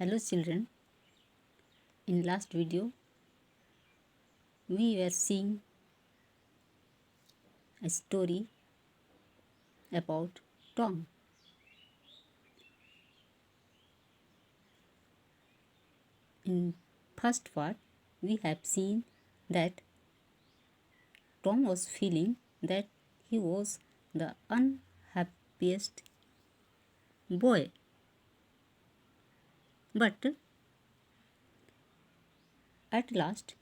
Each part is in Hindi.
Hello children, in last video we were seeing a story about Tom. In first part we have seen that Tom was feeling that he was the unhappiest boy, but at last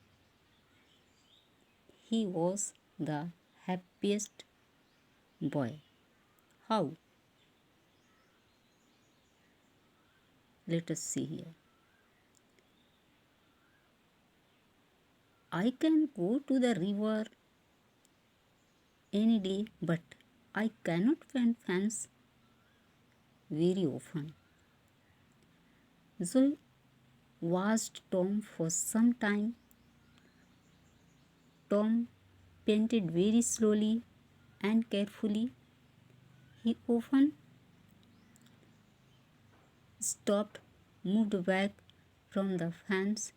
he was the happiest boy. How? Let us see here. I can go to the river any day, but I cannot find fans very often. Zoe watched Tom for some time. Tom painted very slowly and carefully. He often stopped, moved back from the fans,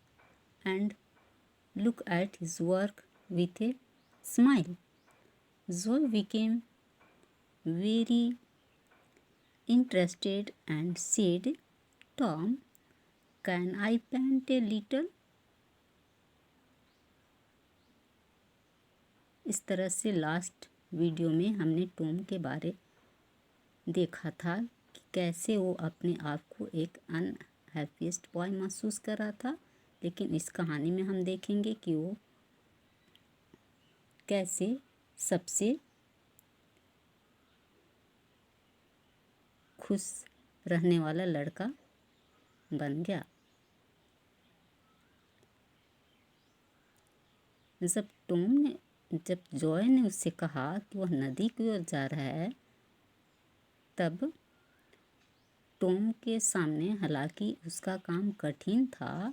and looked at his work with a smile. Zoe became very interested and said, Tom, can I paint a little? इस तरह से लास्ट वीडियो में हमने टॉम के बारे देखा था कि कैसे वो अपने आप को एक अनहैप्पीएस्ट बॉय महसूस कर रहा था, लेकिन इस कहानी में हम देखेंगे कि वो कैसे सबसे खुश रहने वाला लड़का बन गया। जब जॉय ने उससे कहा कि वह नदी की ओर जा रहा है, तब टॉम के सामने, हालांकि उसका काम कठिन था,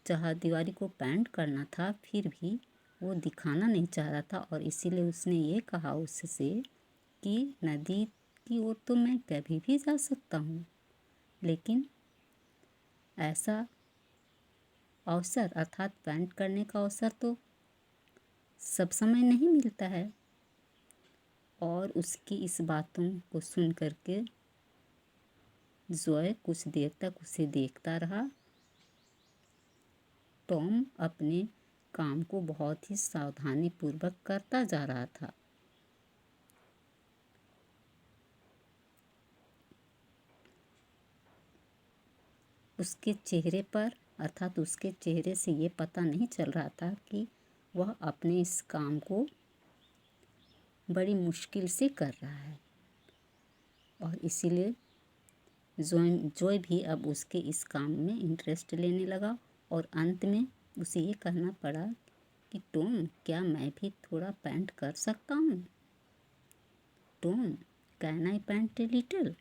चारदीवारी को पेंट करना था, फिर भी वो दिखाना नहीं चाह रहा था और इसीलिए उसने ये कहा उससे कि नदी की ओर तो मैं कभी भी जा सकता हूँ, लेकिन ऐसा अवसर अर्थात पेंट करने का अवसर तो सब समय नहीं मिलता है। और उसकी इस बातों को सुन करके जॉय कुछ देर तक उसे देखता रहा। टॉम अपने काम को बहुत ही सावधानी पूर्वक करता जा रहा था। उसके चेहरे पर अर्थात उसके चेहरे से ये पता नहीं चल रहा था कि वह अपने इस काम को बड़ी मुश्किल से कर रहा है, और इसीलिए जॉय भी अब उसके इस काम में इंटरेस्ट लेने लगा और अंत में उसे ये कहना पड़ा कि टॉम, क्या मैं भी थोड़ा पेंट कर सकता हूँ? Tom, can I paint a little?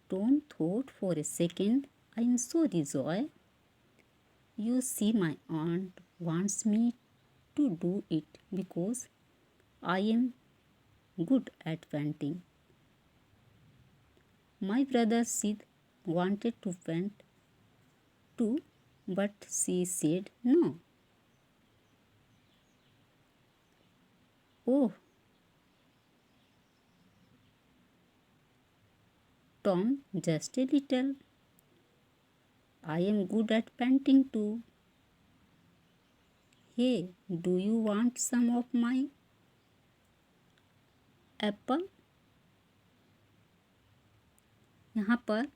Tom thought for a second. I am sorry, Joy. You see, my aunt wants me to do it because I am good at painting. My brother Sid wanted to paint too, but she said no. Oh, Tom, just a little. I am good at painting too. Hey, do you want some of my apple? यहाँ पर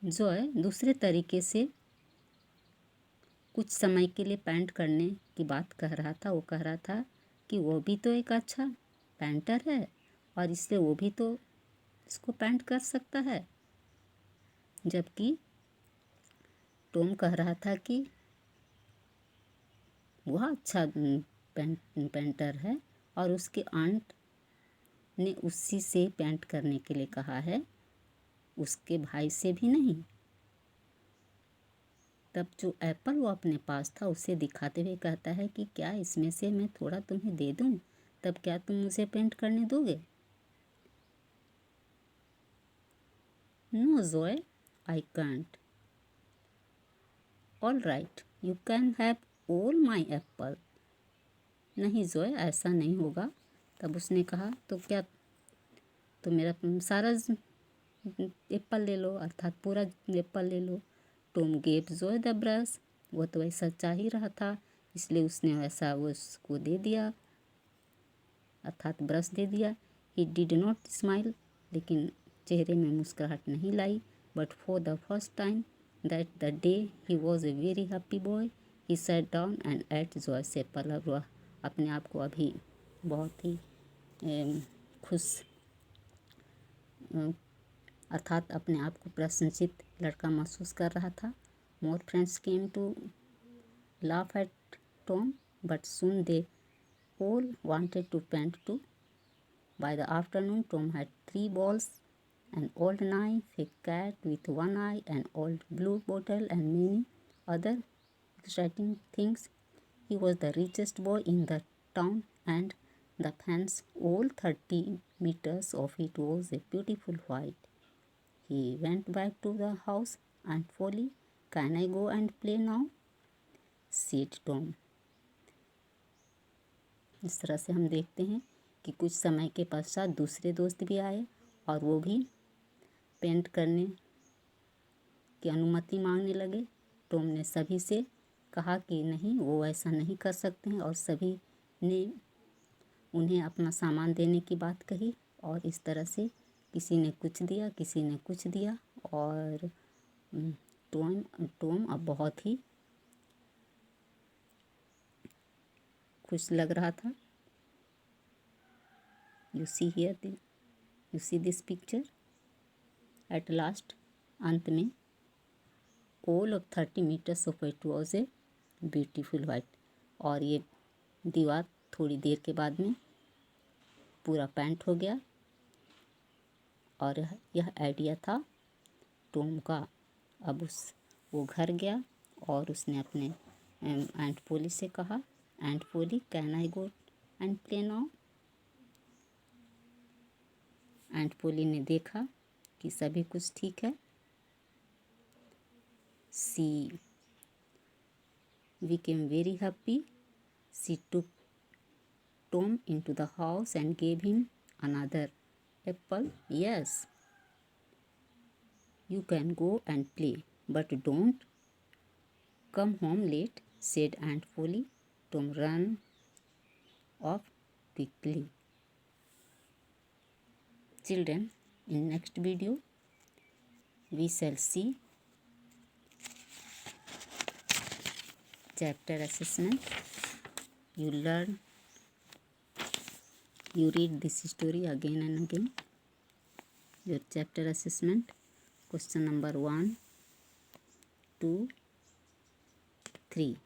जॉय दूसरे तरीके से कुछ समय के लिए पेंट करने की बात कह रहा था। वो कह रहा था कि वो भी तो एक अच्छा पेंटर है और इसलिए वो भी तो इसको पेंट कर सकता है, जबकि टॉम कह रहा था कि वह अच्छा पेंटर है और उसके आंट ने उसी से पेंट करने के लिए कहा है, उसके भाई से भी नहीं। तब जो एप्पल वो अपने पास था उसे दिखाते हुए कहता है कि क्या इसमें से मैं थोड़ा तुम्हें दे दूं, तब क्या तुम मुझे पेंट करने दोगे? No, Zoe, I can't. All right, you can have all my apple. नहीं जोए, ऐसा नहीं होगा। तब उसने कहा, तो क्या, तो मेरा सारा एप्पल ले लो, अर्थात पूरा एप्पल ले लो। Tom gave Joe the brush, वो तो ऐसा चाह ही रहा था, इसलिए उसने वैसा उसको दे दिया, अर्थात ब्रश दे दिया। ही डिड नॉट स्माइल, लेकिन चेहरे में मुस्कुराहट नहीं लाई। But for the first time that the day he was a very happy boy. He sat down and ate Joe's apple. अब वह अपने आप को अभी बहुत ही खुश, अर्थात अपने आप को प्रशंसित लड़का महसूस कर रहा था। More friends came to laugh at Tom, but soon they all wanted to paint too. By the afternoon, Tom had 3 balls, an old knife, a cat with one eye, an old blue bottle, and many other exciting things. He was the richest boy in the town, and the fence, all 30 meters of it, was a beautiful white. He went back to the house. Aunt Polly, can I go and play now? Said Tom. इस तरह से हम देखते हैं कि कुछ समय के पश्चात दूसरे दोस्त भी आए और वो भी पेंट करने की अनुमति मांगने लगे। टॉम ने सभी से कहा कि नहीं, वो ऐसा नहीं कर सकते हैं, और सभी ने उन्हें अपना सामान देने की बात कही। और इस तरह से किसी ने कुछ दिया, किसी ने कुछ दिया, और टॉम अब बहुत ही खुश लग रहा था। You see this picture. At last, अंत में, all of 30 metres of it was a beautiful white, और ये दीवार थोड़ी देर के बाद में पूरा पेंट हो गया। और यह आइडिया था टॉम का। अब वो घर गया और उसने अपने आंट पोली से कहा, aunt Polly, can I go and play now? Aunt Polly ने देखा कि सभी कुछ ठीक है। सी became very happy. She took Tom into the house and gave him another apple. Yes, you can go and play, but don't come home late, said Aunt Polly. Tom ran off quickly. Children, in next video we shall see chapter assessment. You read this story again and again. Your chapter assessment, question number 1, 2, 3.